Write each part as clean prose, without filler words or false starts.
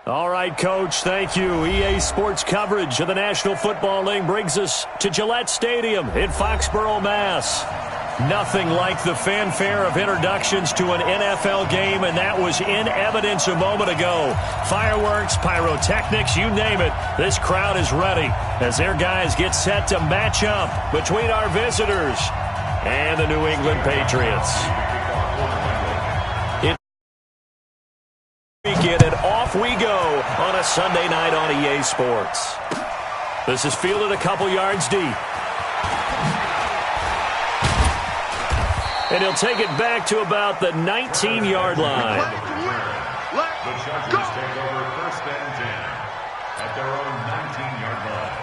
All right, Coach, thank you. EA Sports coverage of the National Football League brings us to Gillette Stadium in Foxborough, Mass. Nothing like the fanfare of introductions to an NFL game, and that was in evidence a moment ago. Fireworks, pyrotechnics, you name it. This crowd is ready as their guys get set to match up between our visitors and the New England Patriots. And off we go on a Sunday night on EA Sports. This is fielded a couple yards deep. And he'll take it back to about the 19-yard line. The Chargers take over first and 10 at their own 19-yard line.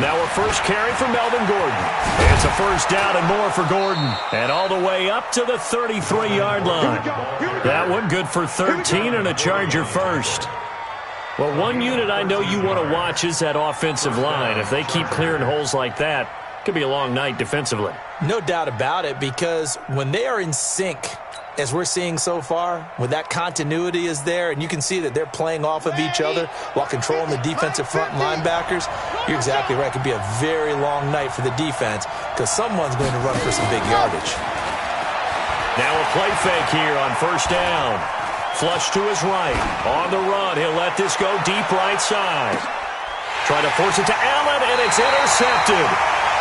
Now a first carry for Melvin Gordon. It's a first down and more for Gordon. And all the way up to the 33-yard line. That one good for 13 and a Charger first. Well, one unit I know you want to watch is that offensive line. If they keep clearing holes like that, it could be a long night defensively. No doubt about it, because when they are in sync, as we're seeing so far, when that continuity is there and you can see that they're playing off of each other while controlling the defensive front linebackers, you're exactly right. It could be a very long night for the defense because someone's going to run for some big yardage. Now a play fake here on first down. Flush to his right. On the run, he'll let this go deep right side. Trying to force it to Allen, and it's intercepted.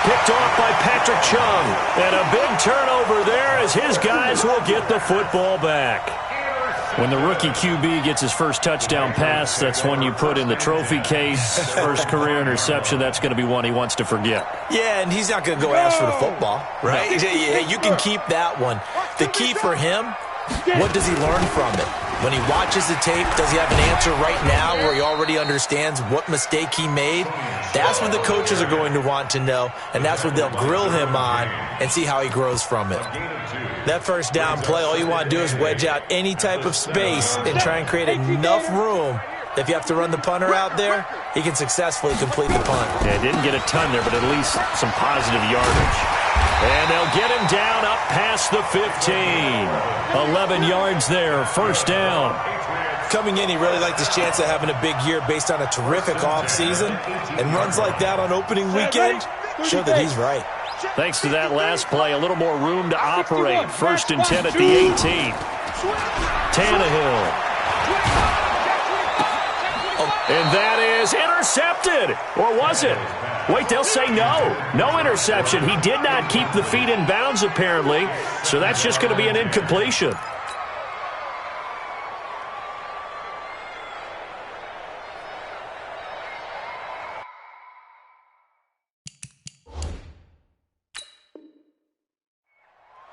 Picked off by Patrick Chung. And a big turnover there as his guys will get the football back. When the rookie QB gets his first touchdown pass, that's one you put in the trophy case. First career interception, that's going to be one he wants to forget. Yeah, and he's not going to go ask for the football, right? Yeah, you can keep that one. The key for him, what does he learn from it? When he watches the tape, does he have an answer right now where he already understands what mistake he made? That's what the coaches are going to want to know, and that's what they'll grill him on and see how he grows from it. That first down play, all you want to do is wedge out any type of space and try and create enough room. If you have to run the punter out there, he can successfully complete the punt. Yeah, didn't get a ton there, but at least some positive yardage. And they'll get him down up past the 15. 11 yards there, first down. Coming in, he really liked his chance of having a big year based on a terrific offseason. And runs like that on opening weekend show that he's right. Thanks to that last play, a little more room to operate. First and 10 at the 18. Tannehill. And that is intercepted. Or was it? Wait, they'll say no. No interception. He did not keep the feet in bounds, apparently. So that's just going to be an incompletion.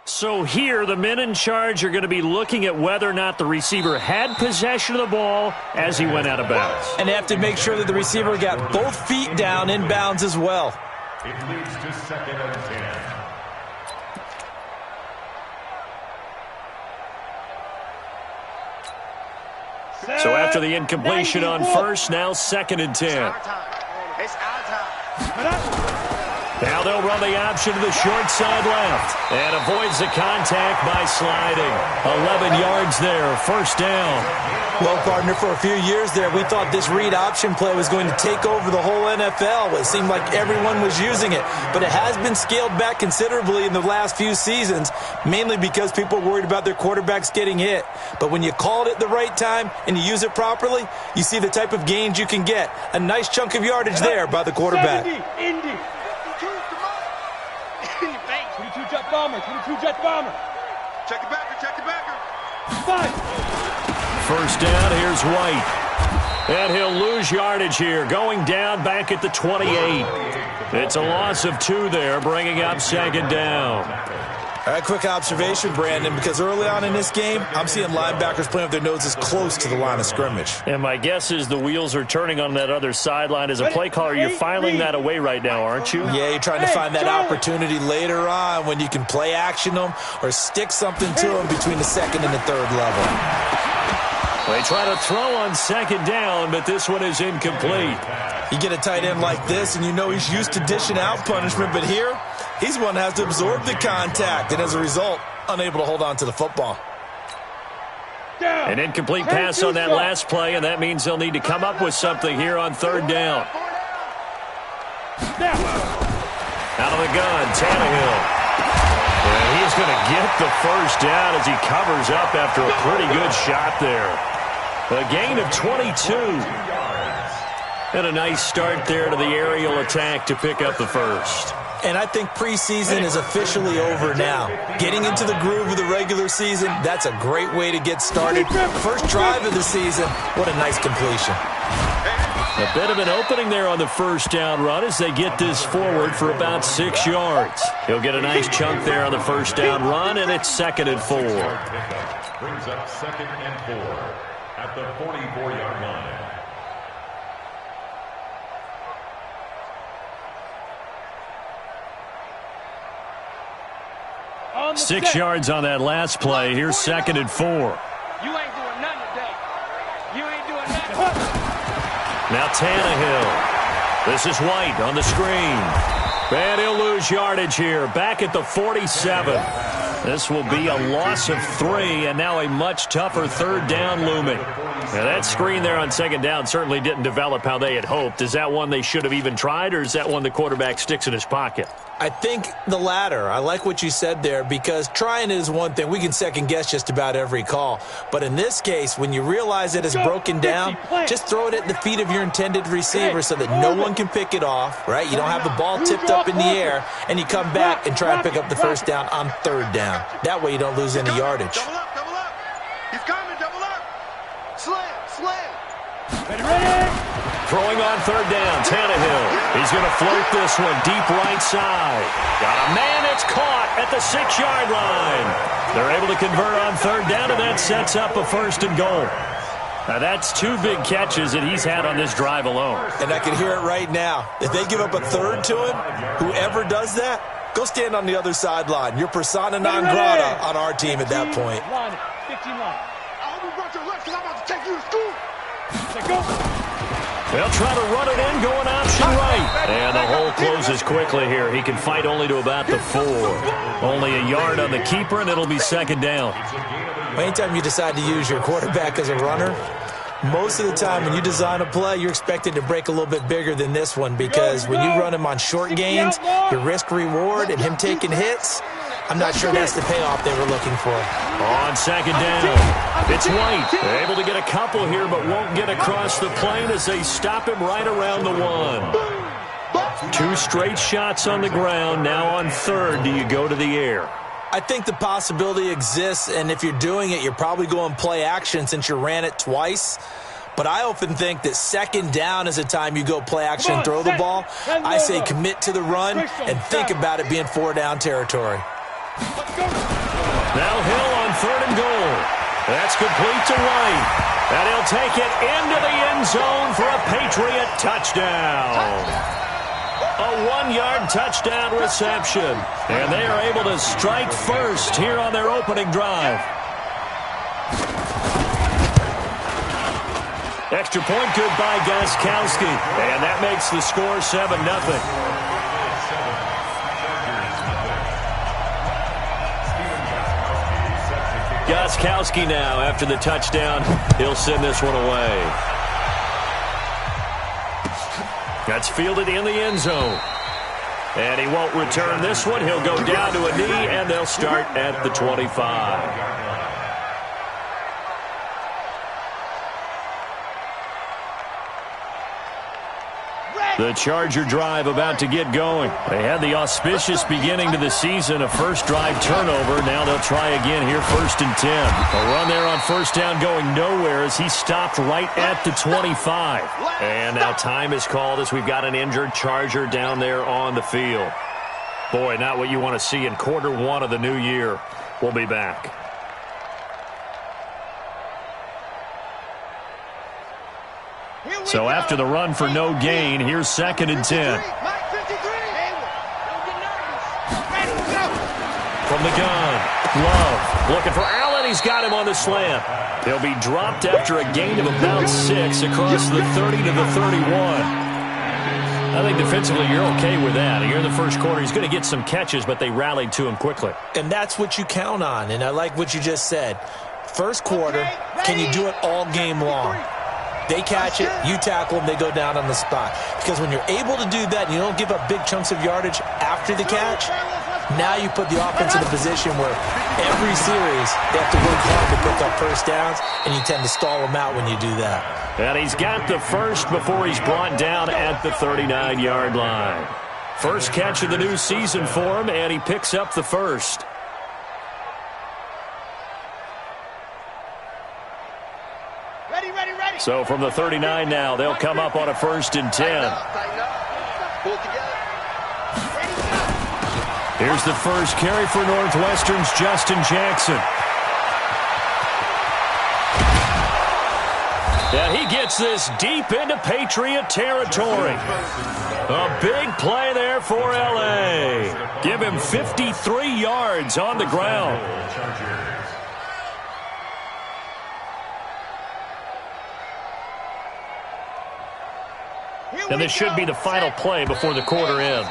So here, the men in charge are going to be looking at whether or not the receiver had possession of the ball as he went out of bounds. And they have to make sure that the receiver got both feet down in bounds as well. It leads to second and 10. So after the incompletion on first, now second and 10. It's our time. Now they'll run the option to the short side left. And avoids the contact by sliding. 11 yards there, first down. Well, partner, for a few years there, we thought this read option play was going to take over the whole NFL. It seemed like everyone was using it. But it has been scaled back considerably in the last few seasons, mainly because people are worried about their quarterbacks getting hit. But when you call it at the right time and you use it properly, you see the type of gains you can get. A nice chunk of yardage there by the quarterback. 22 jet bomber, 22 jet bomber. Check the backer, check the backer. 5. First down, here's White. And he'll lose yardage here, going down back at the 28. It's a loss of 2 there, bringing up second down. All right, quick observation, Brandon, because early on in this game, I'm seeing linebackers playing with their noses close to the line of scrimmage. And my guess is the wheels are turning on that other sideline. As a play caller, you're filing that away right now, aren't you? Yeah, you're trying to find that opportunity later on when you can play action them or stick something to them between the second and the third level. They try to throw on second down, but this one is incomplete. You get a tight end like this, and you know he's used to dishing out punishment, but here, he's one that has to absorb the contact, and as a result, unable to hold on to the football. An incomplete pass on that last play, and that means they'll need to come up with something here on third down. Out of the gun, Tannehill. And he's going to get the first down as he covers up after a pretty good shot there. A gain of 22. And a nice start there to the aerial attack to pick up the first. And I think preseason is officially over now. Getting into the groove of the regular season, that's a great way to get started. First drive of the season, what a nice completion. A bit of an opening there on the first down run as they get this forward for about 6 yards. He'll get a nice chunk there on the first down run, and it's 2nd and 4. Brings up 2nd and 4 at the 44-yard line. 6 yards on that last play. Here's 2nd and 4. You ain't doing nothing today. You ain't doing nothing. Now Tannehill. This is White on the screen. And he'll lose yardage here. Back at the 47. This will be a loss of 3, and now a much tougher third down looming. Now that screen there on second down certainly didn't develop how they had hoped. Is that one they should have even tried, or is that one the quarterback sticks in his pocket? I think the latter. I like what you said there, because trying it is one thing. We can second-guess just about every call. But in this case, when you realize it is broken down, just throw it at the feet of your intended receiver so that no one can pick it off, right? You don't have the ball tipped up in the air, and you come back and try and pick up the first down on third down. That way you don't lose any yardage. Double up, double up. He's coming, double up. Slam, slam. Ready? Throwing on third down, Tannehill. He's going to float this one deep right side. Got a man, it's caught at the 6-yard line. They're able to convert on third down, and that sets up a 1st and goal. Now that's 2 big catches that he's had on this drive alone. And I can hear it right now. If they give up a third to him, whoever does that, go stand on the other sideline. You're persona non grata on our team at that point. 15 line. I hope you brought your lunch because I'm about to take you to school. Let's go. They'll try to run it in, going option right. And the hole closes quickly here. He can fight only to about the 4. Only a yard on the keeper, and it'll be 2nd down. Anytime you decide to use your quarterback as a runner, most of the time when you design a play, you're expected to break a little bit bigger than this one, because when you run him on short gains, your risk-reward and him taking hits, I'm not sure that's the payoff they were looking for. On second down, it's White. They're able to get a couple here, but won't get across the plane as they stop him right around the 1. 2 straight shots on the ground. Now on third, do you go to the air? I think the possibility exists, and if you're doing it, you're probably going play action since you ran it twice. But I often think that second down is a time you go play action and throw the ball. I say commit to the run and think about it being 4-down territory. Now Hill on 3rd and goal. That's complete to White. And he'll take it into the end zone for a Patriot touchdown. A 1-yard touchdown reception. And they are able to strike first here on their opening drive. Extra point good by Gotw. And that makes the score 7-0. Gotw now, after the touchdown, he'll send this one away. That's fielded in the end zone. And he won't return this one. He'll go down to a knee, and they'll start at the 25. The Charger drive about to get going. They had the auspicious beginning to the season, a first drive turnover. Now they'll try again here, 1st and 10. A run there on first down going nowhere as he stopped right at the 25. And now time is called as we've got an injured Charger down there on the field. Boy, not what you want to see in quarter one of the new year. We'll be back. So after the run for no gain, here's 2nd and 10. From the gun, Love looking for Allen. He's got him on the slant. He'll be dropped after a gain of about 6 across the 30 to the 31. I think defensively you're okay with that. Here in the first quarter, he's going to get some catches, but they rallied to him quickly. And that's what you count on, and I like what you just said. First quarter, can you do it all game long? They catch it, you tackle them, they go down on the spot. Because when you're able to do that and you don't give up big chunks of yardage after the catch, now you put the offense in a position where every series they have to work hard to pick up first downs, and you tend to stall them out when you do that. And he's got the first before he's brought down at the 39-yard line. First catch of the new season for him, and he picks up the first. So from the 39 now, they'll come up on a 1st and 10. Here's the first carry for Northwestern's Justin Jackson. Yeah, he gets this deep into Patriot territory. A big play there for L.A. Give him 53 yards on the ground. And this should be the final play before the quarter ends.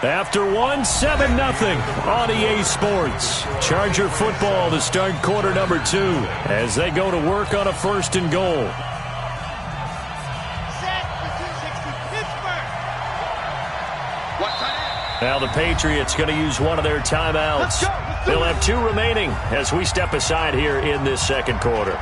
After one, 7-0 on EA Sports. Charger football to start quarter number 2 as they go to work on a 1st and goal. Now the Patriots going to use one of their timeouts. They'll have 2 remaining as we step aside here in this second quarter.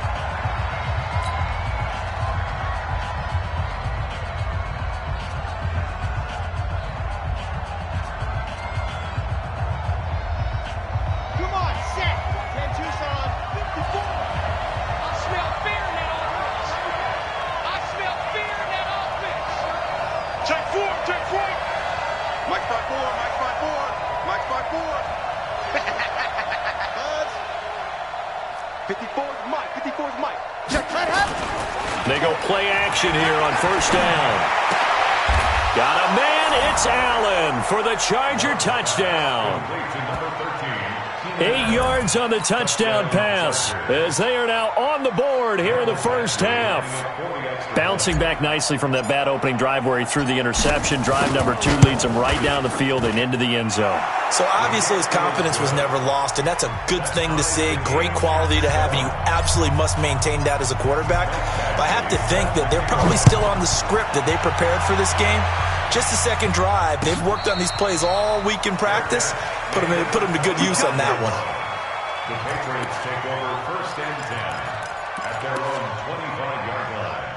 They go play action here on 1st down. Got a man, it's Allen for the Charger touchdown. 8 yards on the touchdown pass as they are now on the board here in the first half. Bouncing back nicely from that bad opening drive where he threw the interception. Drive number 2 leads him right down the field and into the end zone. So obviously his confidence was never lost, and that's a good thing to see, great quality to have, and you absolutely must maintain that as a quarterback. But I have to think that they're probably still on the script that they prepared for this game. Just the second drive, they've worked on these plays all week in practice. Put them to good use on that one. The Patriots take over 1st and 10 at their own 25-yard line.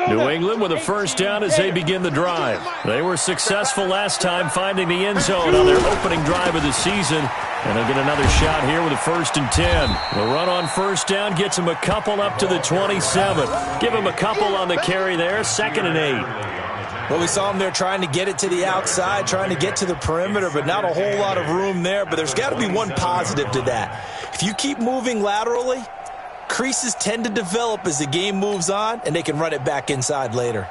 New England with a 1st down as they begin the drive. They were successful last time finding the end zone on their opening drive of the season. And they'll get another shot here with a 1st and 10. The run on 1st down gets them a couple up to the 27. Give them a couple on the carry there. 2nd and 8. Well, we saw them there trying to get it to the outside, trying to get to the perimeter, but not a whole lot of room there. But there's got to be one positive to that. If you keep moving laterally, creases tend to develop as the game moves on, and they can run it back inside later.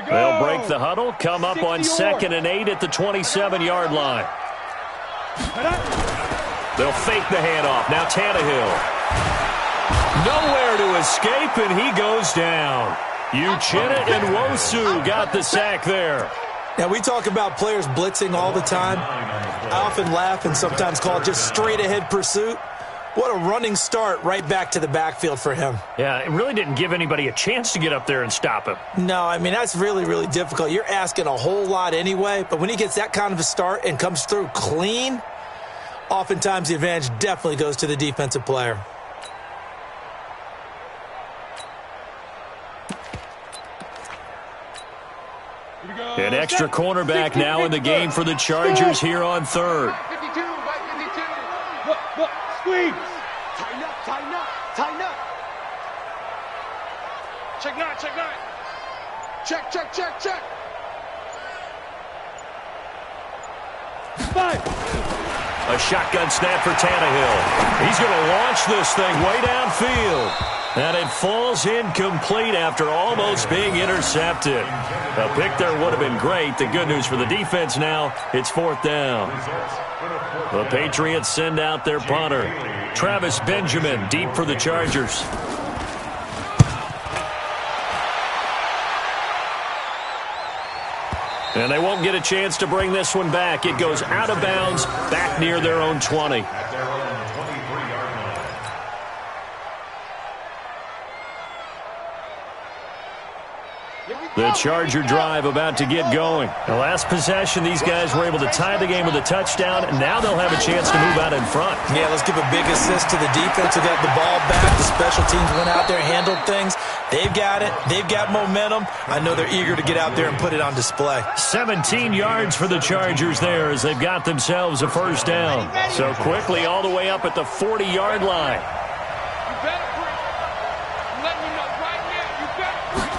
They'll break the huddle, come up on 2nd and 8 at the 27-yard line. They'll fake the handoff. Now Tannehill. Nowhere to escape, and he goes down. Uchenna and Nwosu got the sack there. Now, we talk about players blitzing all the time. I often laugh and sometimes call it just straight-ahead pursuit. What a running start right back to the backfield for him. Yeah, it really didn't give anybody a chance to get up there and stop him. No, I mean, that's really, really difficult. You're asking a whole lot anyway, but when he gets that kind of a start and comes through clean, oftentimes the advantage definitely goes to the defensive player. An extra cornerback now in the game for the Chargers here on 3rd. Squeeze. Tighten up, tighten up, tighten up. Check 9, check 9. Check, check, check, check. 5. A shotgun snap for Tannehill. He's going to launch this thing way downfield. And it falls incomplete after almost being intercepted. A pick there would have been great. The good news for the defense now, it's 4th down. The Patriots send out their punter. Travis Benjamin deep for the Chargers. And they won't get a chance to bring this one back. It goes out of bounds, back near their own 20. At their own 23-yard line. The Charger drive about to get going. The last possession, these guys were able to tie the game with a touchdown, and now they'll have a chance to move out in front. Yeah, let's give a big assist to the defense who got the ball back. The special teams went out there, handled things. They've got it. They've got momentum. I know they're eager to get out there and put it on display. 17 yards for the Chargers there as they've got themselves a first down. So quickly all the way up at the 40-yard line. You better bring. I'm letting you know right now. You better bring.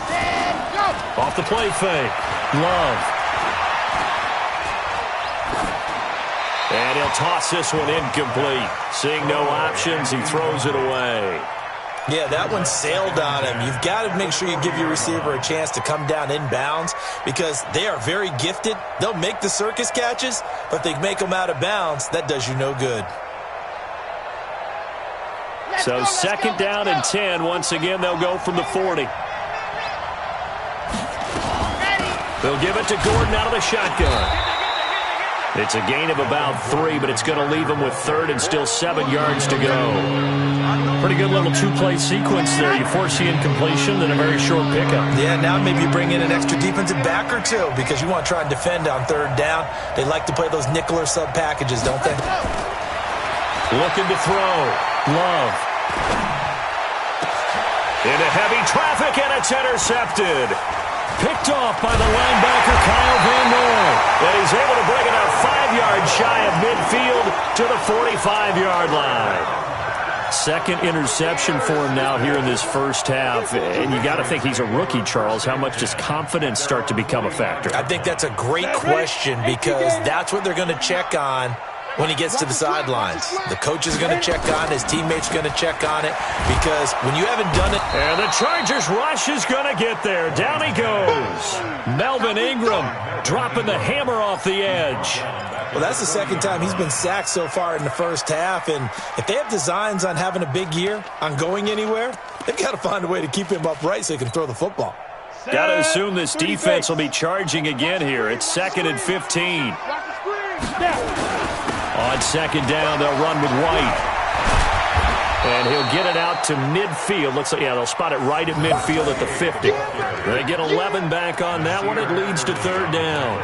Off the play fake. Love. And he'll toss this one incomplete. Seeing no options, he throws it away. Yeah, that one sailed on him. You've got to make sure you give your receiver a chance to come down inbounds because they are very gifted. They'll make the circus catches, but they make them out of bounds. That does you no good. So 2nd down and 10. Once again, they'll go from the 40. They'll give it to Gordon out of the shotgun. It's a gain of about 3, but it's going to leave them with 3rd and still 7 yards to go. Pretty good little two-play sequence there. You force the incompletion, then a very short pickup. Yeah, now maybe you bring in an extra defensive back or two because you want to try and defend on 3rd down. They like to play those nickel or sub packages, don't they? Looking to throw. Love. Into heavy traffic, and it's intercepted. Picked off by the linebacker, Kyle Van Noy. And he's able to bring it out 5 yards shy of midfield to the 45-yard line. 2nd interception for him now here in this first half. And you got to think he's a rookie, Charles. How much does confidence start to become a factor? I think that's a great question because that's what they're going to check on when he gets to the sidelines. The coach is going to check on it. His teammates are going to check on it because when you haven't done it. And the Chargers rush is going to get there. Down he goes. Melvin Ingram dropping the hammer off the edge. Well, that's the 2nd time he's been sacked so far in the first half. And if they have designs on having a big year, on going anywhere, they've got to find a way to keep him upright so he can throw the football. Got to assume this defense will be charging again here. It's 2nd and 15. On 2nd down, they'll run with White. And he'll get it out to midfield. Looks like, yeah, they'll spot it right at midfield at the 50. They get 11 back on that one. It leads to 3rd down.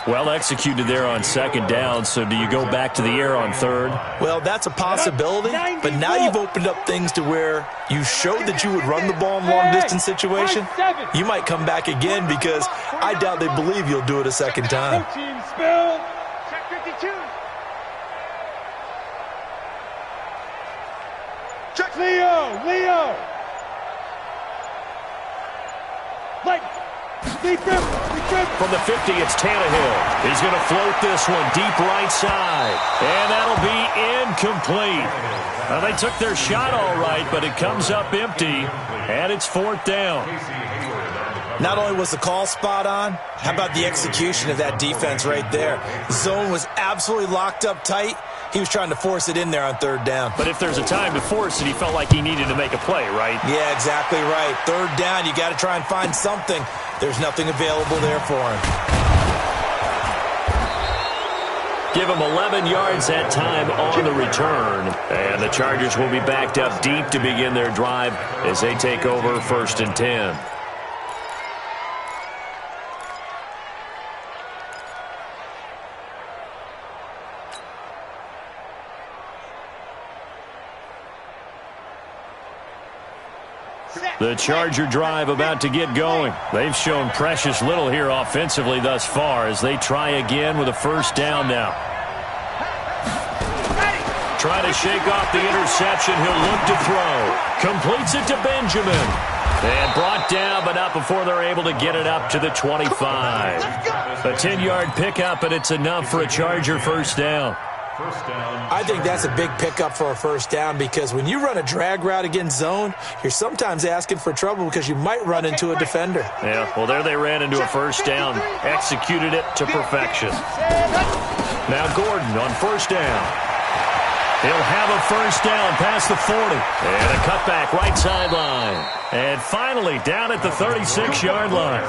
Well executed there on 2nd down, so do you go back to the air on 3rd? Well, that's a possibility, but now you've opened up things to where you showed that you would run the ball in long-distance situation. You might come back again because I doubt they believe you'll do it a 2nd time. Check 52. Check. Leo. Like. From the 50, it's Tannehill. He's going to float this one deep right side. And that'll be incomplete. Well, they took their shot all right, but it comes up empty. And it's 4th down. Not only was the call spot on, how about the execution of that defense right there? The zone was absolutely locked up tight. He was trying to force it in there on 3rd down. But if there's a time to force it, he felt like he needed to make a play, right? Yeah, exactly right. 3rd down, you got to try and find something. There's nothing available there for him. Give him 11 yards that time on the return. And the Chargers will be backed up deep to begin their drive as they take over 1st and 10. The Charger drive about to get going. They've shown precious little here offensively thus far as they try again with a 1st down now. Trying to shake off the interception. He'll look to throw. Completes it to Benjamin. And brought down, but not before they're able to get it up to the 25. A 10-yard pickup, and it's enough for a Charger first down. I think that's a big pickup for a first down because when you run a drag route against zone, you're sometimes asking for trouble because you might run into a defender. Yeah, well, there they ran into a first down. Executed it to perfection. Now Gordon on first down. He'll have a first down past the 40. And a cutback right sideline. And finally down at the 36-yard line.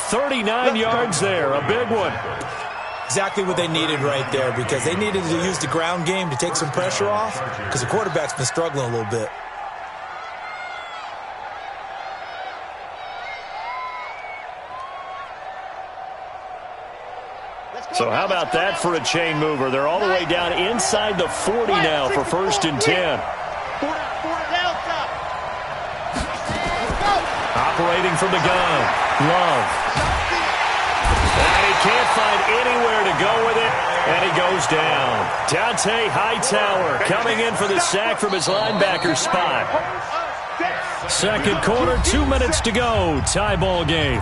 39 yards there, a big one. Exactly what they needed right there because they needed to use the ground game to take some pressure off because the quarterback's been struggling a little bit. So how about that for a chain mover? They're all the way down inside the 40 now for first and 10. Operating from the gun. Love. And he can't find anywhere to go with it, and he goes down. Dante Hightower coming in for the sack from his linebacker spot. Second quarter, 2 minutes to go. Tie ball game.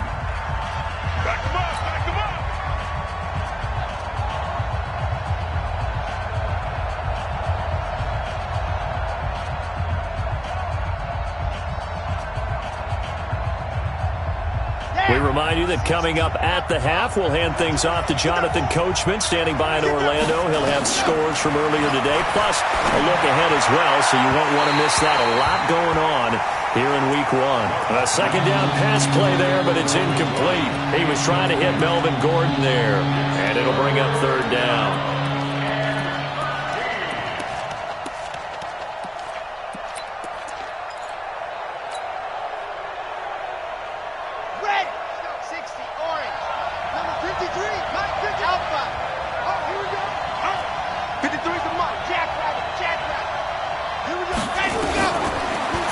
We remind you that coming up at the half, we'll hand things off to Jonathan Coachman, standing by in Orlando. He'll have scores from earlier today, plus a look ahead as well, so you won't want to miss that. A lot going on here in Week 1. A second down pass play there, but it's incomplete. He was trying to hit Melvin Gordon there, and it'll bring up third down.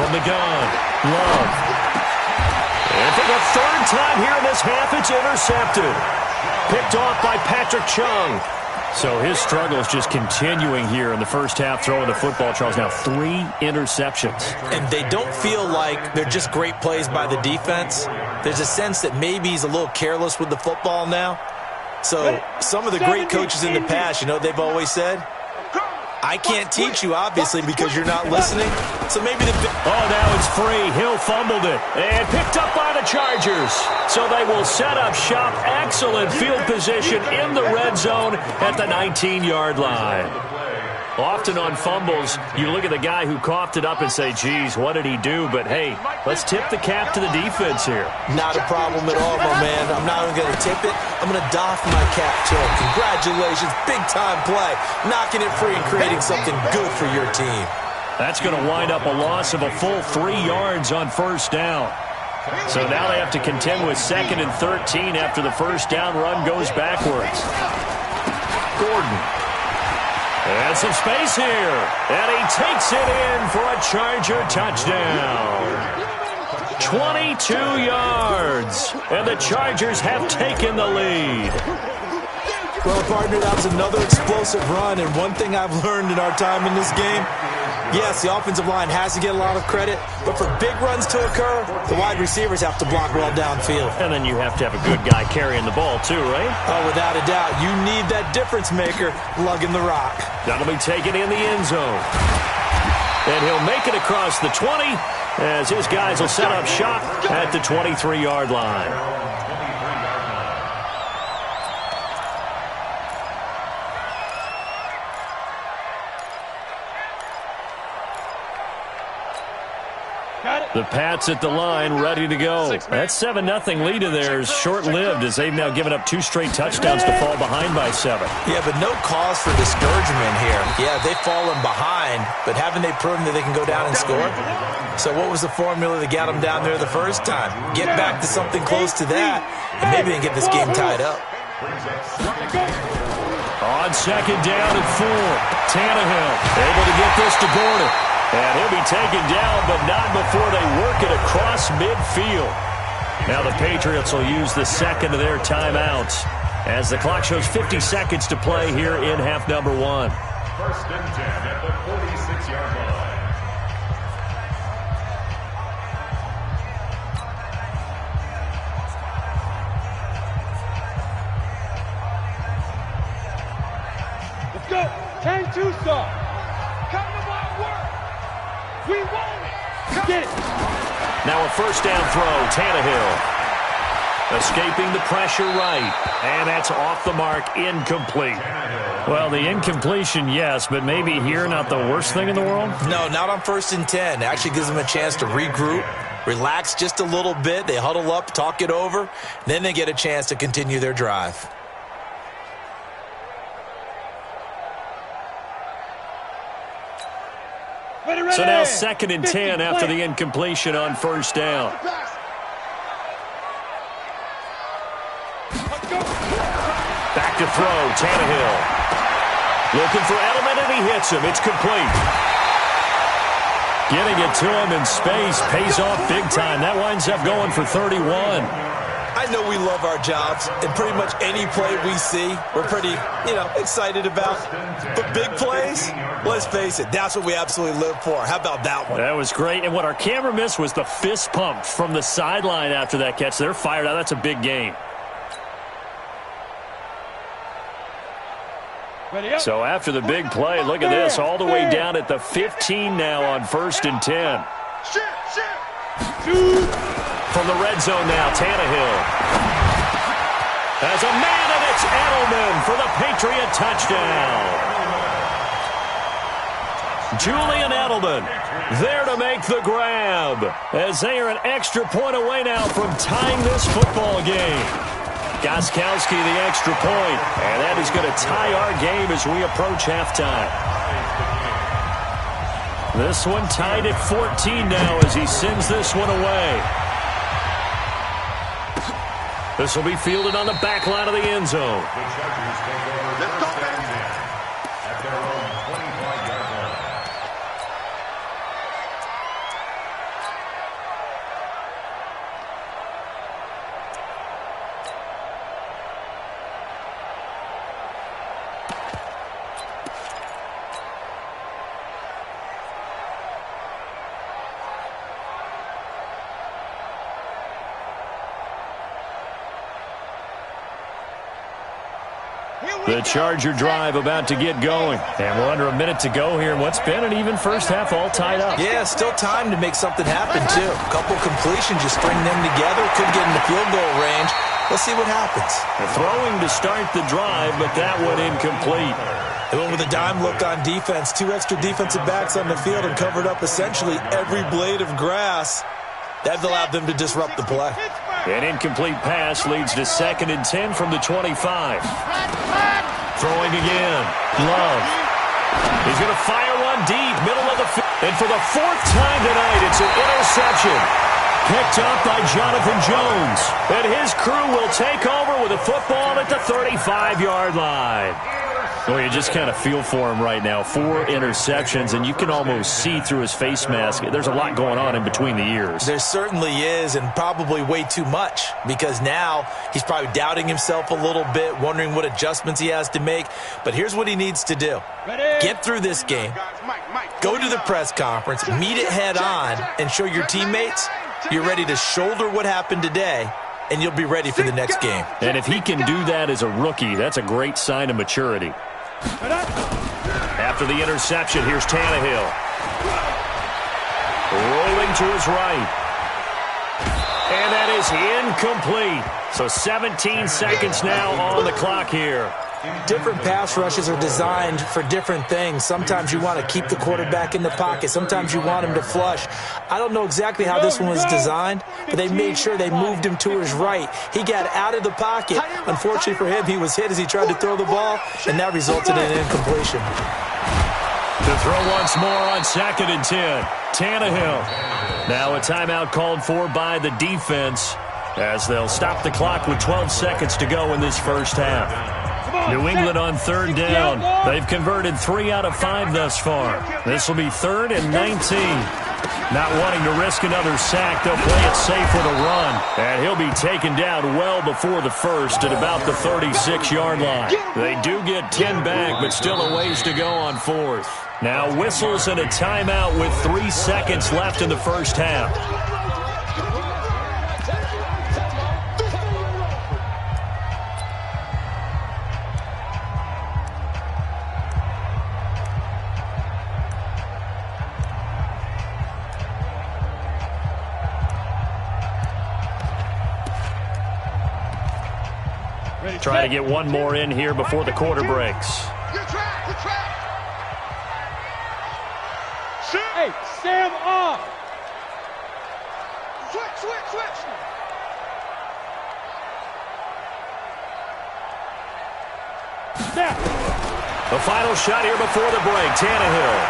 From the gun, Love. And for the third time here in this half, it's intercepted. Picked off by Patrick Chung. So his struggles just continuing here in the first half, throwing the football. Charles, now 3 interceptions. And they don't feel like they're just great plays by the defense. There's a sense that maybe he's a little careless with the football now. So some of the great coaches in the past, you know, they've always said, I can't teach you, obviously, because you're not listening. So maybe the... Oh, now it's free. Hill fumbled it. And picked up by the Chargers. So they will set up shop. Excellent field position in the red zone at the 19-yard line. Often on fumbles, you look at the guy who coughed it up and say, geez, what did he do? But, hey, let's tip the cap to the defense here. Not a problem at all, my man. I'm not even going to tip it. I'm going to doff my cap to him. Congratulations. Big-time play. Knocking it free and creating something good for your team. That's going to wind up a loss of a full 3 yards on first down. So now they have to contend with 2nd and 13 after the first down run goes backwards. Gordon. And some space here. And he takes it in for a Charger touchdown. 22 yards. And the Chargers have taken the lead. Well, partner, that was another explosive run. And one thing I've learned in our time in this game, yes, the offensive line has to get a lot of credit, but for big runs to occur, the wide receivers have to block well downfield. And then you have to have a good guy carrying the ball too, right? Oh, without a doubt. You need that difference maker lugging the rock. That'll be taken in the end zone. And he'll make it across the 20 as his guys will set up shop at the 23-yard line. The Pats at the line, ready to go. That 7-0 lead of theirs short-lived as they've now given up 2 straight touchdowns to fall behind by 7. Yeah, but no cause for discouragement here. Yeah, they've fallen behind, but haven't they proven that they can go down and score? So what was the formula that got them down there the first time? Get back to something close to that, and maybe they can get this game tied up. On second down and 4, Tannehill able to get this to Gordon. And he'll be taken down, but not before they work it across midfield. Now the Patriots will use the second of their timeouts as the clock shows 50 seconds to play here in half number 1. First and 10 at the 46-yard line. Let's go. 10-2 start. Come to my work. We want it. Get it. Now a first down throw, Tannehill. Escaping the pressure right. And that's off the mark, incomplete. Well, the incompletion, yes, but maybe here not the worst thing in the world? No, not on first and 10. Actually gives them a chance to regroup, relax just a little bit. They huddle up, talk it over, then they get a chance to continue their drive. So now second and 10 after the incompletion on first down. Back to throw, Tannehill. Looking for Edelman, and he hits him. It's complete. Getting it to him in space pays off big time. That winds up going for 31. I know we love our jobs, and pretty much any play we see, we're pretty, excited about. But big plays, let's face it, that's what we absolutely live for. How about that one? That was great, and what our camera missed was the fist pump from the sideline after that catch. They're fired out. That's a big game. So after the big play, look at this, all the way down at the 15 now on first and 10. From the red zone now, Tannehill. Has a man, and it's Edelman for the Patriot touchdown. Julian Edelman there to make the grab, as they are an extra point away now from tying this football game. Gostkowski the extra point, and that is going to tie our game as we approach halftime. This one tied at 14 now as he sends this one away. This will be fielded on the back line of the end zone. The Chargers take over first and 10 at their own 25-yard line. The Charger drive about to get going. And we're under a minute to go here. What's been an even first half all tied up. Yeah, still time to make something happen, too. A couple completions, just string them together. Could get in the field goal range. Let's see what happens. Throwing to start the drive, but that one incomplete. They went with a dime look on defense. 2 extra defensive backs on the field and covered up essentially every blade of grass. That allowed them to disrupt the play. An incomplete pass leads to second and 10 from the 25. Throwing again. Love. He's going to fire one deep, middle of the field. And for the fourth time tonight, it's an interception. Picked up by Jonathan Jones. And his crew will take over with a football at the 35-yard line. Well, you just kind of feel for him right now. 4 interceptions, and you can almost see through his face mask. There's a lot going on in between the ears. There certainly is, and probably way too much, because now he's probably doubting himself a little bit, wondering what adjustments he has to make. But here's what he needs to do. Get through this game, go to the press conference, meet it head on, and show your teammates you're ready to shoulder what happened today, and you'll be ready for the next game. And if he can do that as a rookie, that's a great sign of maturity. After the interception, here's Tannehill. Rolling to his right. And that is incomplete. So 17 seconds now on the clock here. Different pass rushes are designed for different things. Sometimes you want to keep the quarterback in the pocket. Sometimes you want him to flush. I don't know exactly how this one was designed, but they made sure they moved him to his right. He got out of the pocket. Unfortunately for him, he was hit as he tried to throw the ball, and that resulted in an incompletion. To throw once more on second and 10. Tannehill. Now a timeout called for by the defense as they'll stop the clock with 12 seconds to go in this first half. New England on third down. They've converted 3 out of 5 thus far. This will be 3rd and 19. Not wanting to risk another sack, they'll play it safe with a run. And he'll be taken down well before the first at about the 36-yard line. They do get 10 back, but still a ways to go on fourth. Now whistles and a timeout with 3 seconds left in the first half. Try to get one more in here before the quarter breaks. Good track, good track. Hey, Sam off. Switch. Snap. The final shot here before the break, Tannehill.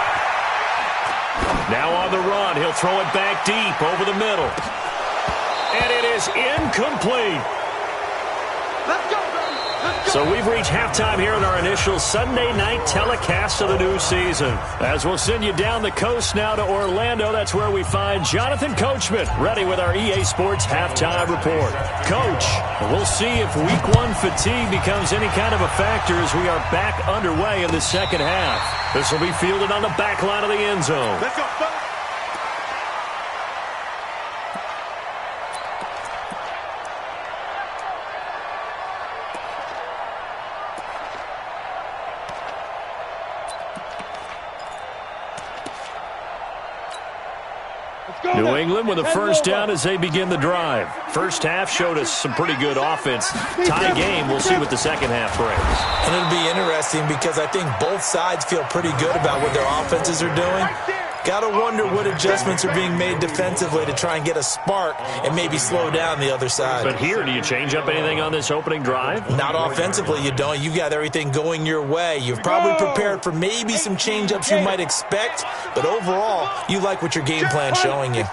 Now on the run, he'll throw it back deep over the middle. And it is incomplete. Let's go, baby. Let's go. So we've reached halftime here in our initial Sunday night telecast of the new season. As we'll send you down the coast now to Orlando, that's where we find Jonathan Coachman ready with our EA Sports halftime report. Coach, we'll see if week 1 fatigue becomes any kind of a factor as we are back underway in the second half. This will be fielded on the back line of the end zone. Let's go, fellas. New England with a first down as they begin the drive. First half showed us some pretty good offense. Tie game, we'll see what the second half brings. And it'll be interesting because I think both sides feel pretty good about what their offenses are doing. Got to wonder what adjustments are being made defensively to try and get a spark and maybe slow down the other side. But here, do you change up anything on this opening drive? Not offensively, you don't. You got everything going your way. You've probably prepared for maybe some change-ups you might expect, but overall, you like what your game plan's showing you.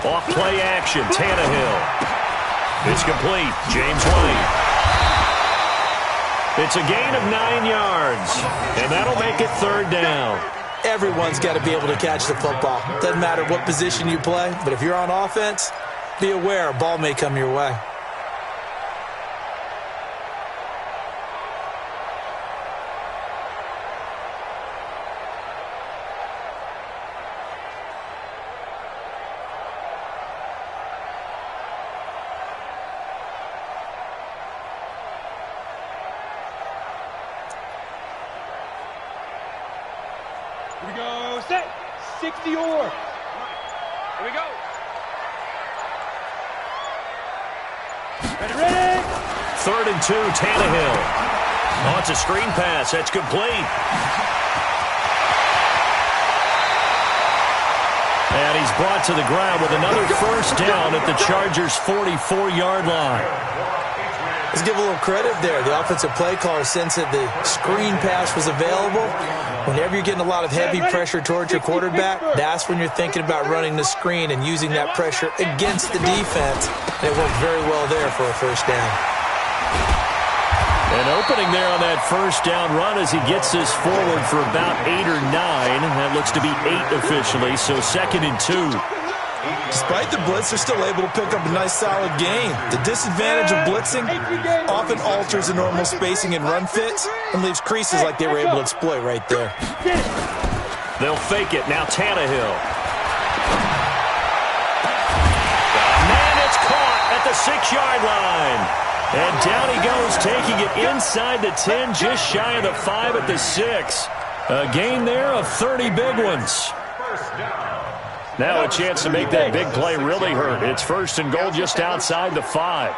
Off play action, Tannehill. It's complete, James White. It's a gain of 9 yards, and that'll make it third down. Everyone's got to be able to catch the football. Doesn't matter what position you play, but if you're on offense, be aware a ball may come your way. Here we go. Set. 60 or. Here we go. Ready. 3rd and 2, Tannehill. Oh, it's a screen pass. That's complete. And he's brought to the ground with another first down at the Chargers' 44-yard line. Let's give a little credit there. The offensive play caller sensed that the screen pass was available. Whenever you're getting a lot of heavy pressure towards your quarterback, that's when you're thinking about running the screen and using that pressure against the defense. And it worked very well there for a first down. An opening there on that first down run as he gets this forward for about 8 or 9. That looks to be 8 officially, so 2nd and 2. Despite the blitz, they're still able to pick up a nice, solid gain. The disadvantage of blitzing often alters the normal spacing and run fits and leaves creases like they were able to exploit right there. They'll fake it. Now Tannehill. Man, it's caught at the 6-yard line. And down he goes, taking it inside the 10, just shy of the 5 at the 6. A gain there of 30 big ones. Now a chance to make that big play really hurt. It's 1st and goal just outside the 5.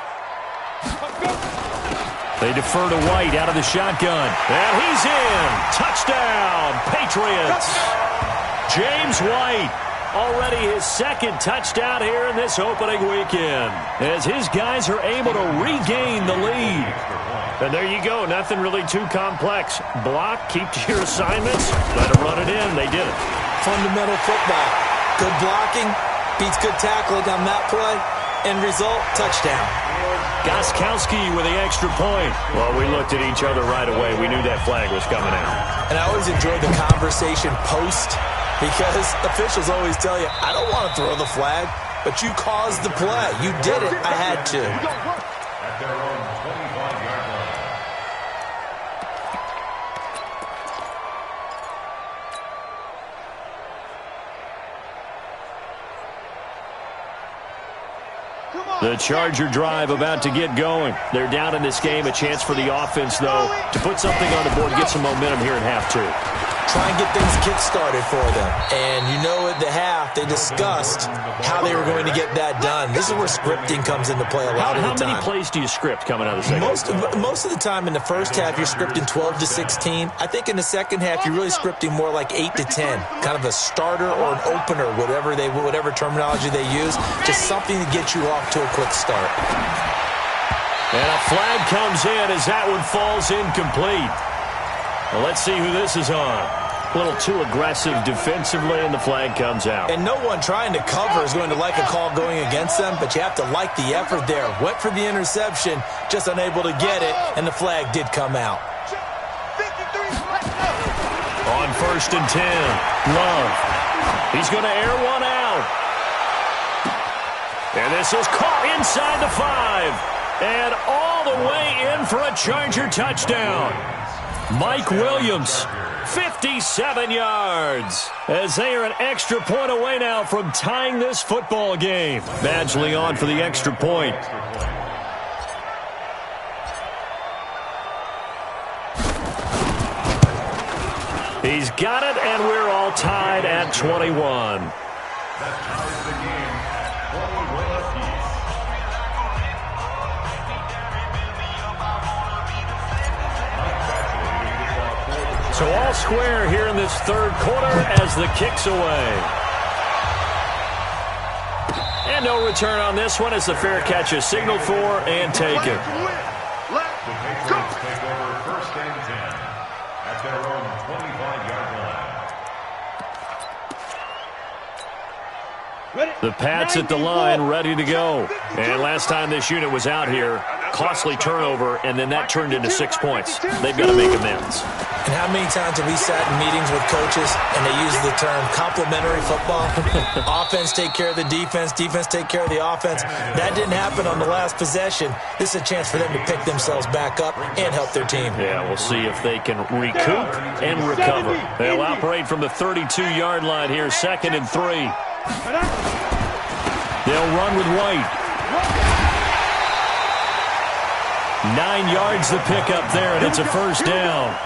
They defer to White out of the shotgun. And he's in. Touchdown, Patriots. James White, already his 2nd touchdown here in this opening weekend, as his guys are able to regain the lead. And there you go. Nothing really too complex. Block, keep to your assignments, let them run it in. They did it. Fundamental football. Good blocking, beats good tackling on that play. End result, touchdown. Gostkowski with the extra point. Well, we looked at each other right away. We knew that flag was coming out. And I always enjoy the conversation post because officials always tell you, I don't want to throw the flag, but you caused the play. You did it. I had to. At their own 25-yard line. The Charger drive about to get going. They're down in this game. A chance for the offense, though, to put something on the board, get some momentum here in half two. Try and get things kick-started for them. And you know at the half, they discussed how they were going to get that done. This is where scripting comes into play a lot of the time. How many plays do you script coming out of the second? Most of the time in the first half, you're scripting 12 to 16. I think in the second half, you're really scripting more like 8 to 10. Kind of a starter or an opener, whatever terminology they use. Just something to get you off to a quick start. And a flag comes in as that one falls incomplete. Well, let's see who this is on. A little too aggressive defensively, and the flag comes out. And no one trying to cover is going to like a call going against them, but you have to like the effort there. Went for the interception, just unable to get it, and the flag did come out. On 1st and 10, Love. He's going to air one out. And this is caught inside the 5. And all the way in for a Charger touchdown. Mike Williams, 57 yards, as they are an extra point away now from tying this football game. Badgley on for the extra point. He's got it, and we're all tied at 21. That ties the game at 21 apiece. So all square here in this third quarter as the kick's away. And no return on this one as the fair catch is signaled for and taken. The Patriots take over 1st and 10 at their own 25-yard line. The Pats at the line, ready to go. And last time this unit was out here, costly turnover, and then that turned into 6 points. They've got to make amends. And how many times have we sat in meetings with coaches and they use the term complementary football? Offense take care of the defense, defense take care of the offense. That didn't happen on the last possession. This is a chance for them to pick themselves back up and help their team. Yeah, we'll see if they can recoup and recover. They'll operate from the 32-yard line here, 2nd and 3. They'll run with White. 9 yards the pickup there, and it's a first down.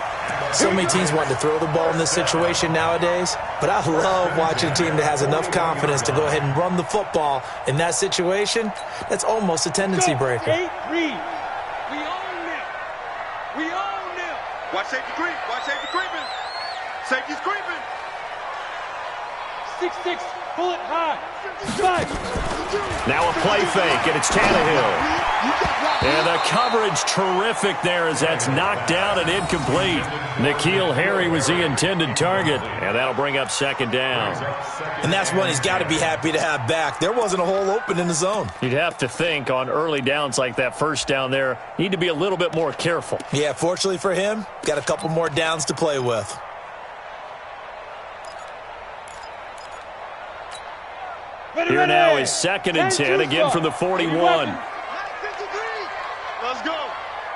So many teams want to throw the ball in this situation nowadays, but I love watching a team that has enough confidence to go ahead and run the football. In that situation, that's almost a tendency breaker. 8 read. We own them. We own them. Watch safety creep. Watch safety creeping. Safety's creeping. 6-6. Pull it high. 5. Now a play fake, and it's Tannehill. And the coverage terrific there as that's knocked down and incomplete. N'Keal Harry was the intended target, and that'll bring up 2nd down. And that's one he's got to be happy to have back. There wasn't a hole open in the zone. You'd have to think on early downs like that first down there, need to be a little bit more careful. Yeah, fortunately for him, got a couple more downs to play with. Here now is 2nd and 10, again from the 41. Let's go.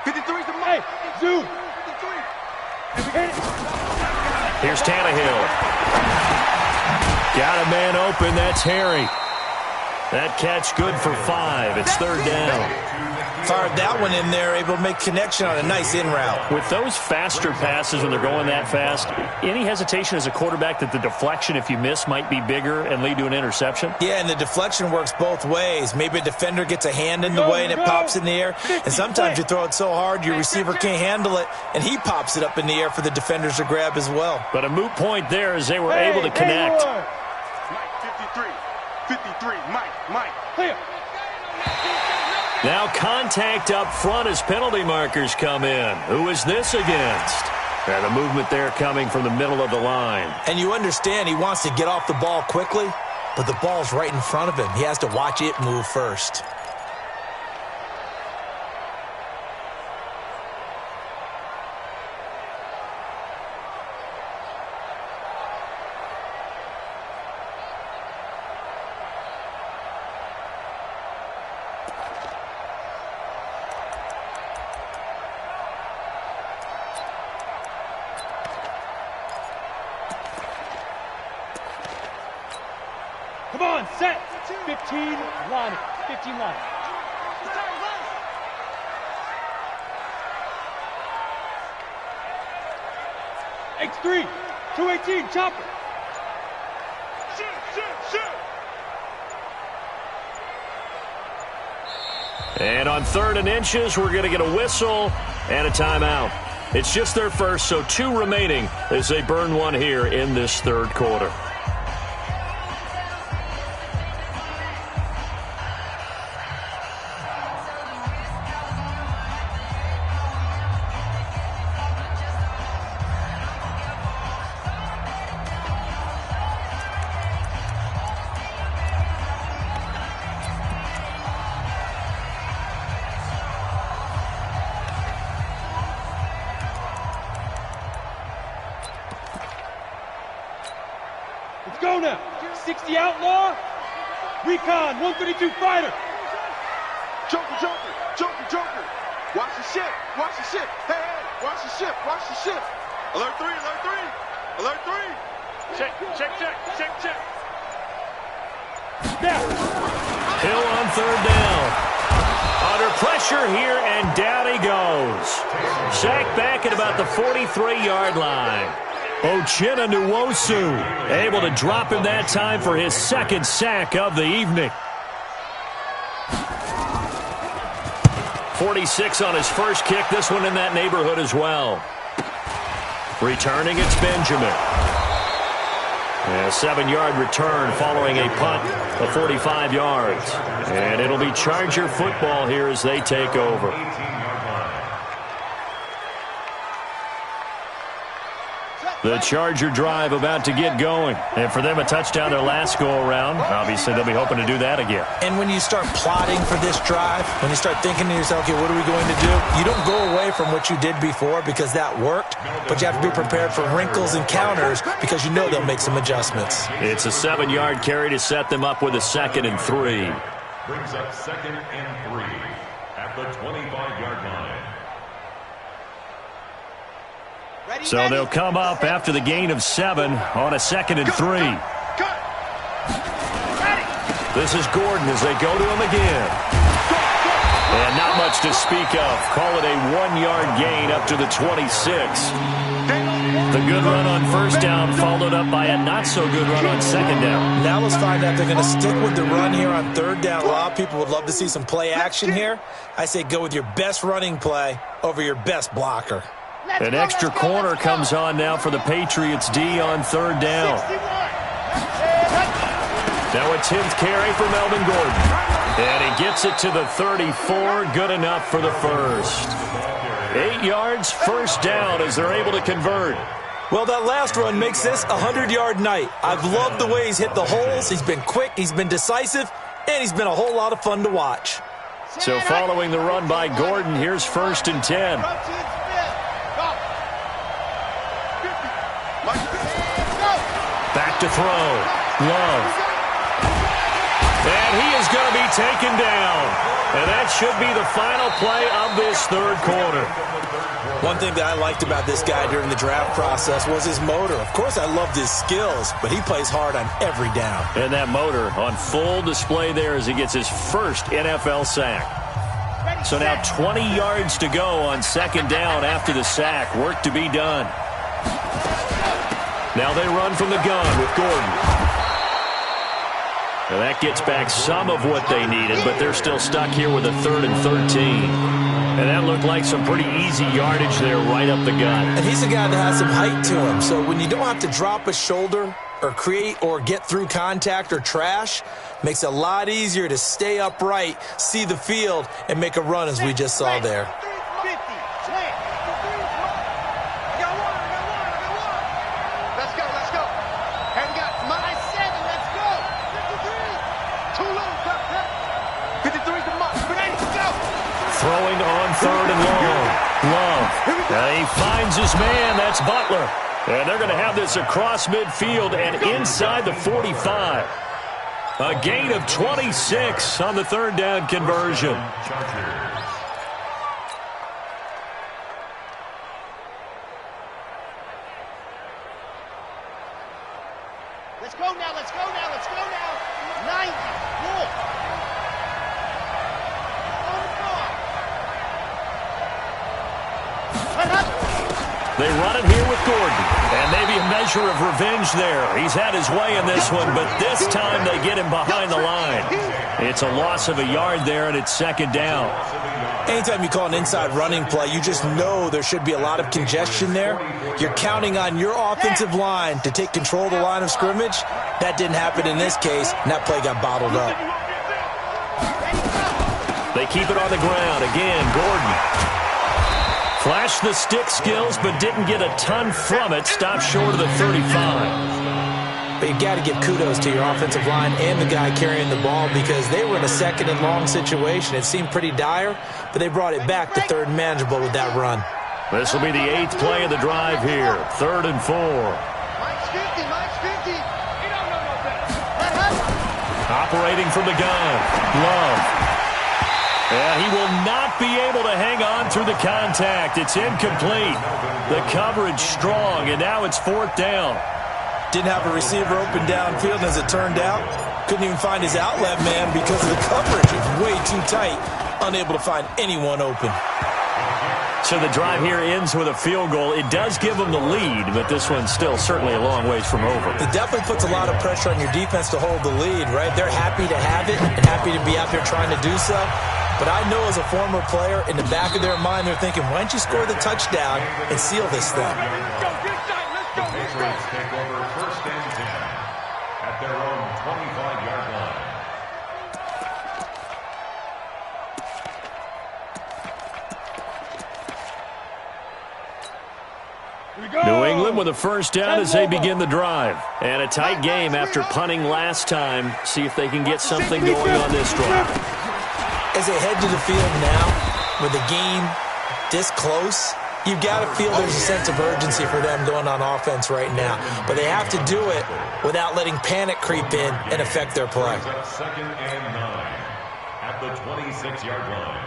53's the Hey, zoom. 53. Here's Tannehill. Got a man open, that's Harry. That catch good for 5. It's 3rd down. Fired that one in there, able to make connection on a nice in route. With those faster passes when they're going that fast, any hesitation as a quarterback that the deflection, if you miss, might be bigger and lead to an interception? Yeah, and the deflection works both ways. Maybe a defender gets a hand in the way and it pops in the air. And sometimes you throw it so hard your receiver can't handle it, and he pops it up in the air for the defenders to grab as well. But a moot point there as they were able to connect. Mike, 53. 53. Mike. Clear. Now contact up front as penalty markers come in. Who is this against? And the movement there coming from the middle of the line. And you understand he wants to get off the ball quickly, but the ball's right in front of him. He has to watch it move first. Come on, set. 15, line it. 15, line it. X3, 218, chopper. Shoot. And on 3rd and inches, we're going to get a whistle and a timeout. It's just their first, so 2 remaining as they burn one here in this 3rd quarter. Let's go now. 60 outlaw. Recon, 132 fighter. Joker. Watch the ship. Hey, watch the ship. Alert 3. Check. Hill on 3rd down. Under pressure here, and down he goes. Sacked back at about the 43-yard line. Uchenna Nwosu able to drop him that time for his 2nd sack of the evening. 46 on his first kick. This one in that neighborhood as well. Returning, it's Benjamin. A 7-yard return following a punt of 45 yards. And it'll be Charger football here as they take over. The Charger drive about to get going. And for them, a touchdown their last go-around. Obviously, they'll be hoping to do that again. And when you start plotting for this drive, when you start thinking to yourself, okay, what are we going to do? You don't go away from what you did before because that worked, but you have to be prepared for wrinkles and counters because you know they'll make some adjustments. It's a 7-yard carry to set them up with a 2nd and 3. Brings up 2nd and 3 at the 25-yard line. So they'll come up after the gain of 7 on a 2nd and 3. This is Gordon as they go to him again. And not much to speak of. Call it a 1-yard gain up to the 26. The good run on 1st down followed up by a not-so-good run on 2nd down. Now let's find out if they're going to stick with the run here on 3rd down. A lot of people would love to see some play action here. I say go with your best running play over your best blocker. An extra corner comes on now for the Patriots D on 3rd down. Now a 10th carry for Melvin Gordon. And he gets it to the 34. Good enough for the first. 8 yards, 1st down as they're able to convert. Well, that last run makes this a 100-yard night. I've loved the way he's hit the holes. He's been quick, he's been decisive, and he's been a whole lot of fun to watch. So following the run by Gordon, here's 1st and 10. Back to throw. Love. And he is going to be taken down. And that should be the final play of this 3rd quarter. One thing that I liked about this guy during the draft process was his motor. Of course, I loved his skills, but he plays hard on every down. And that motor on full display there as he gets his first NFL sack. So now 20 yards to go on 2nd down after the sack. Work to be done. Now they run from the gun with Gordon. And that gets back some of what they needed, but they're still stuck here with a 3rd and 13. And that looked like some pretty easy yardage there right up the gut. And he's a guy that has some height to him, so when you don't have to drop a shoulder or create or get through contact or trash, makes it a lot easier to stay upright, see the field, and make a run as we just saw there. Throwing on 3rd and long. Love. He finds his man. That's Butler. And they're going to have this across midfield and inside the 45. A gain of 26 on the 3rd down conversion. Let's go now. They run it here with Gordon. And maybe a measure of revenge there. He's had his way in this one, but this time they get him behind the line. It's a loss of a yard there, and it's second down. Anytime you call an inside running play, you just know there should be a lot of congestion there. You're counting on your offensive line to take control of the line of scrimmage. That didn't happen in this case, and that play got bottled up. They keep it on the ground. Again, Gordon. Flashed the stick skills, but didn't get a ton from it. Stopped short of the 35. But you got to give kudos to your offensive line and the guy carrying the ball because they were in a second and long situation. It seemed pretty dire, but they brought it back to third and manageable with that run. This will be the 8th play of the drive here. 3rd and 4. Mike's 50, Mike's 50. He don't know no better. Operating from the gun. Love. Yeah, he will not be able to hang on through the contact. It's incomplete. The coverage strong, and now it's 4th down. Didn't have a receiver open downfield, as it turned out. Couldn't even find his outlet man because of the coverage. It was way too tight. Unable to find anyone open. So the drive here ends with a field goal. It does give them the lead, but this one's still certainly a long ways from over. It definitely puts a lot of pressure on your defense to hold the lead, right? They're happy to have it and happy to be out there trying to do so. But I know as a former player, in the back of their mind, they're thinking, why don't you score the touchdown and seal this thing? The Patriots take over 1st and 10 at their own 25-yard line. New England with a 1st down as they begin the drive. And a tight game after punting last time. See if they can get something going on this drive. As they head to the field now, with the game this close, you've got to feel there's a sense of urgency for them going on offense right now. But they have to do it without letting panic creep in and affect their play. 2nd and 9 at the 26-yard line.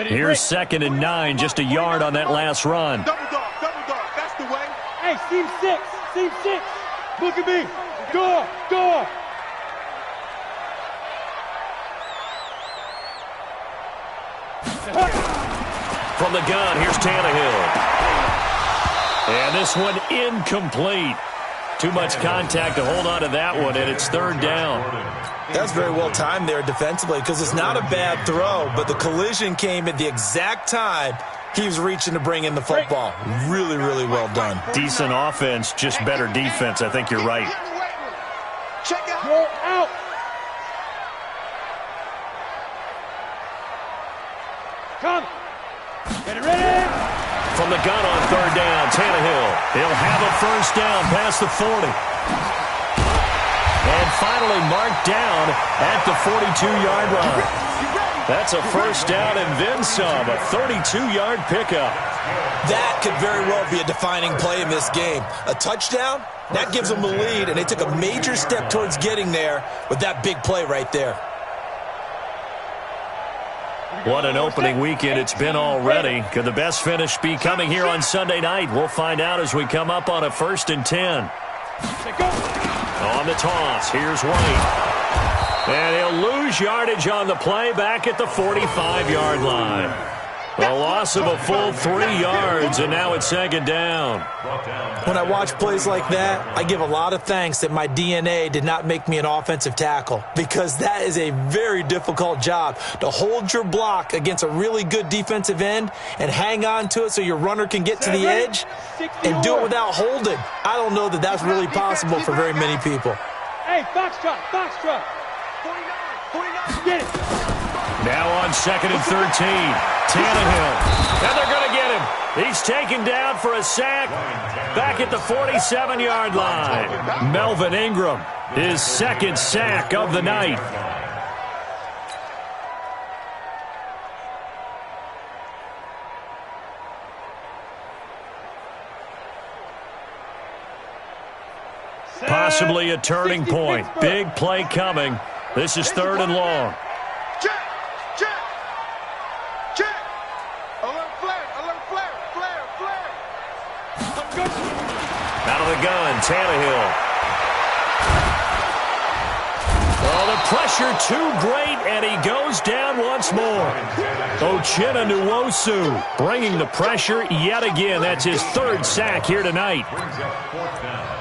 Here's 2nd and 9, just a yard on that last run. Double dog, that's the way. Hey, seam 6. Look at me. Go. From the gun, here's Tannehill. And this one incomplete. Too much contact to hold on to that one, and it's 3rd down. That's very well timed there defensively because it's not a bad throw, but the collision came at the exact time he was reaching to bring in the football. Really, really well done. Decent offense, just better defense. I think you're right. Check out. Go out. Come. Get it ready. From the gun on 3rd down, Tannehill. He'll have a 1st down past the 40. And finally marked down at the 42-yard line. That's a 1st down and then some, a 32-yard pickup. That could very well be a defining play in this game. A touchdown, that gives them the lead, and they took a major step towards getting there with that big play right there. What an opening weekend it's been already. Could the best finish be coming here on Sunday night? We'll find out as we come up on a 1st and 10. On the toss, here's White. And he'll lose yardage on the play back at the 45-yard line. A loss of a full 3 yards, and now it's 2nd down. When I watch plays like that, I give a lot of thanks that my DNA did not make me an offensive tackle because that is a very difficult job to hold your block against a really good defensive end and hang on to it so your runner can get to the edge and do it without holding. I don't know that that's really possible for very many people. Hey, Foxtrot. 49. Get it. Now on 2nd and 13, Tannehill. And they're going to get him. He's taken down for a sack back at the 47-yard line. Melvin Ingram, his 2nd sack of the night. Possibly a turning point. Big play coming. This is 3rd and long. Out of the gun, Tannehill. Oh, the pressure too great, and he goes down once more. Uchenna Nwosu bringing the pressure yet again. That's his third sack here tonight. Brings up 4th down.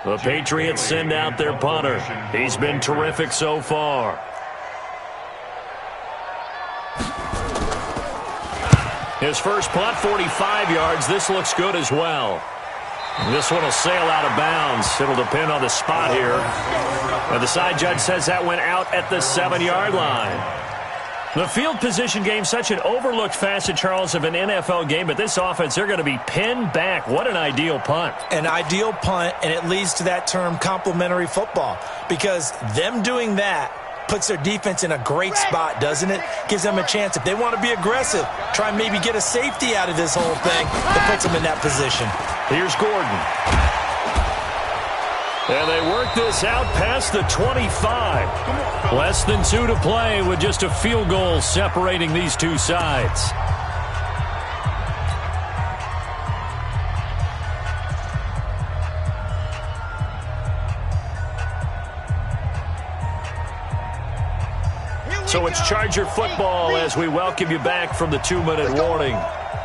The Patriots send out their punter. He's been terrific so far. His first punt, 45 yards. This looks good as well. This one will sail out of bounds. It'll depend on the spot here. And the side judge says that went out at the 7-yard line. The field position game, such an overlooked facet, Charles, of an NFL game, but this offense, they're going to be pinned back. What an ideal punt. An ideal punt, and it leads to that term complementary football, because them doing that puts their defense in a great spot, doesn't it? Gives them a chance. If they want to be aggressive, try and maybe get a safety out of this whole thing, that puts them in that position. Here's Gordon. And they work this out past the 25. Less than 2 to play with just a field goal separating these two sides. So it's Charger football as we welcome you back from the 2-minute warning.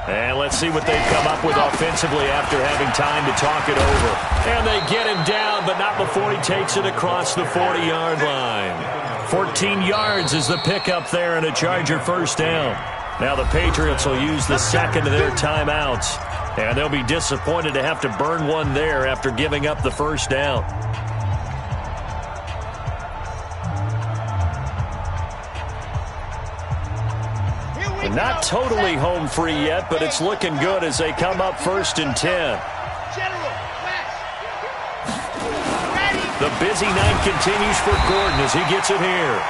And let's see what they've come up with offensively after having time to talk it over. And they get him down, but not before he takes it across the 40-yard line. 14 yards is the pickup there and a Charger first down. Now the Patriots will use the second of their timeouts. And they'll be disappointed to have to burn one there after giving up the first down. Not totally home free yet, but it's looking good as they come up 1st and 10. The busy night continues for Gordon as he gets it here.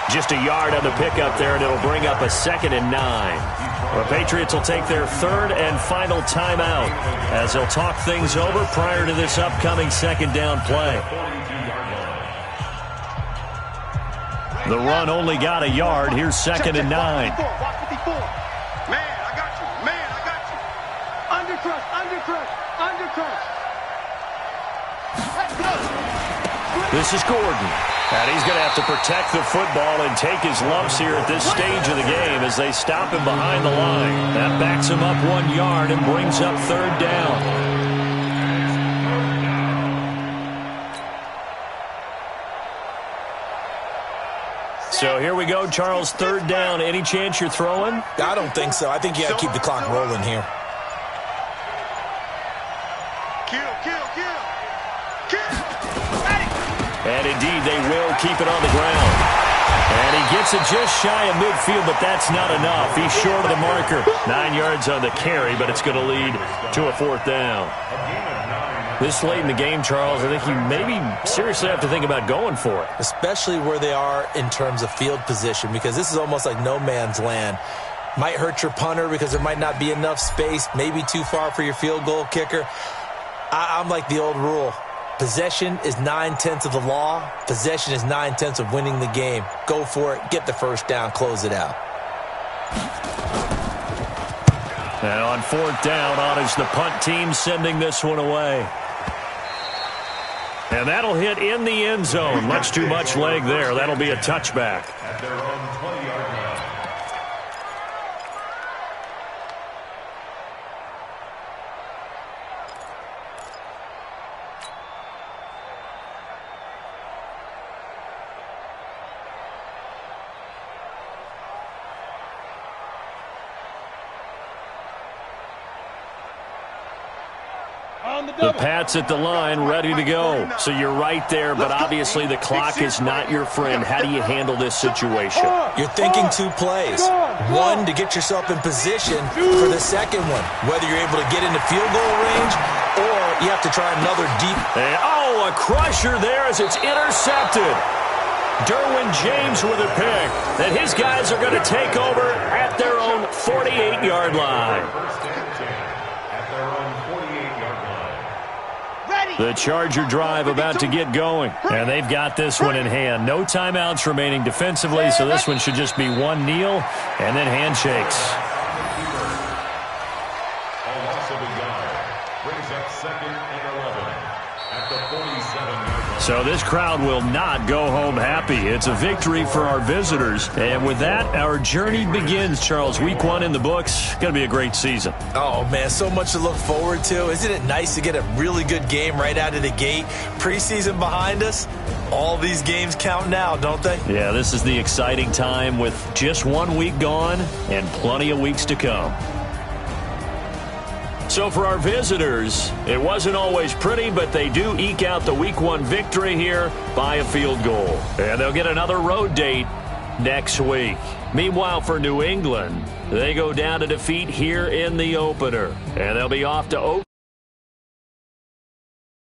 Just a yard on the pickup there, and it'll bring up a 2nd and 9. The Patriots will take their 3rd and final timeout as they'll talk things over prior to this upcoming 2nd down play. The run only got a yard. Here's 2nd and 9. Man, I got you. Man, I got you. Undercrush, undercrush, undercrush. Let's go. This is Gordon. And he's going to have to protect the football and take his lumps here at this stage of the game as they stop him behind the line. That backs him up 1 yard and brings up 3rd down. So here we go, Charles, 3rd down. Any chance you're throwing? I don't think so. I think you got to keep the clock rolling here. Kill, kill, kill. Kill. And indeed, they will keep it on the ground. And he gets it just shy of midfield, but that's not enough. He's short of the marker. 9 yards on the carry, but it's going to lead to a 4th down. This late in the game, Charles, I think you maybe seriously have to think about going for it. Especially where they are in terms of field position, because this is almost like no man's land. Might hurt your punter because there might not be enough space, maybe too far for your field goal kicker. I'm like the old rule. Possession is 9/10 of the law. Possession is 9/10 of winning the game. Go for it. Get the first down. Close it out. And on 4th down, on is the punt team sending this one away. And that'll hit in the end zone. Much too much leg there. That'll be a touchback. At their own 20-yard line. The Pats at the line, ready to go. So you're right there, but obviously the clock is not your friend. How do you handle this situation? You're thinking 2 plays. One, to get yourself in position for the second one, whether you're able to get into field goal range or you have to try another deep. And, oh, a crusher there as it's intercepted. Derwin James with a pick. And his guys are going to take over at their own 48-yard line. First and 10 at their own 48-yard line. The Charger drive about to get going. And they've got this one in hand. No timeouts remaining defensively, so this one should just be one kneel and then handshakes. A loss of a yard brings up 2nd and 11 at the 47-yard line. So this crowd will not go home happy. It's a victory for our visitors. And with that, our journey begins, Charles. Week 1 in the books. Going to be a great season. Oh, man, so much to look forward to. Isn't it nice to get a really good game right out of the gate? Preseason behind us. All these games count now, don't they? Yeah, this is the exciting time with just 1 week gone and plenty of weeks to come. So for our visitors, it wasn't always pretty, but they do eke out the Week 1 victory here by a field goal. And they'll get another road date next week. Meanwhile, for New England, they go down to defeat here in the opener. And they'll be off to